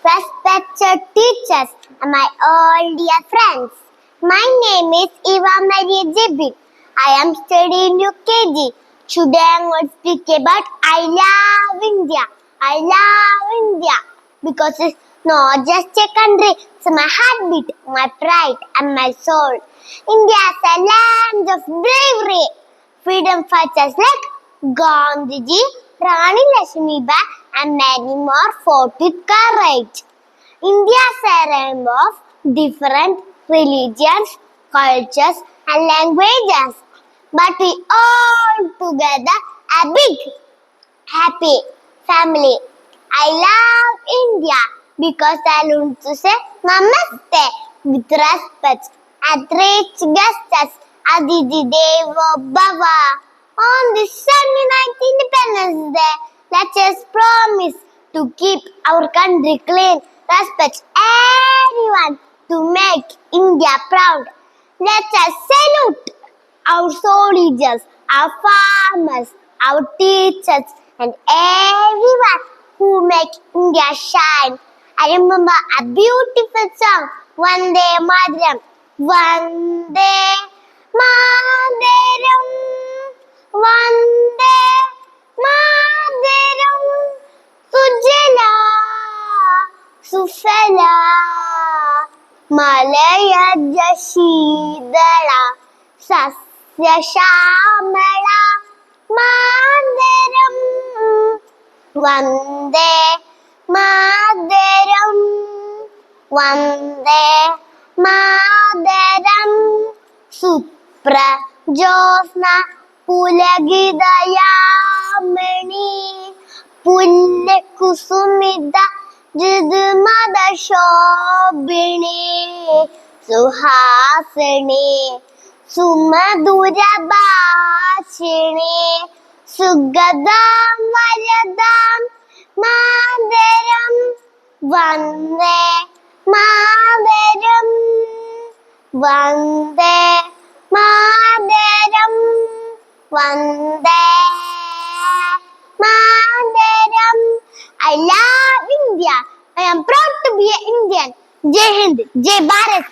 Respected teachers and my all dear friends, my name is Eva Maria Jebin. I am studying UKG. Today I am going to speak about I love India. I love India because it's not just a country, it's my heartbeat, my pride and my soul. India is a land of bravery. Freedom fighters like Gandhiji, Rani Lakshmibai and many more fought with courage. India is a realm of different religions, cultures and languages. But we all together a big, happy family. I love India because I learned to say Namaste with respect and treat guests as Aditi Devo Bhava. On this 79th Independence Day, let us promise to keep our country clean, respect everyone, to make India proud. Let us salute our soldiers, our farmers, our teachers, and everyone who make India shine. I remember a beautiful song, Vande Mataram. Vande Mataram, Vande Mataram, Sujala, Sufala, Malaya Shidala, Sasya Shamala, Mataram, Vande Mataram, Vande Mataram, Supra Josna Pulagidayamani, Pulle Kusumida Jidmada Shobini, Suhasini, Sumadura Bashini, Sugadam Varadam, Mataram, Vande Mataram, Vande Mataram, Vande Mataram. I love India. I am proud to be an Indian. Jai Hind, Jai Bharat.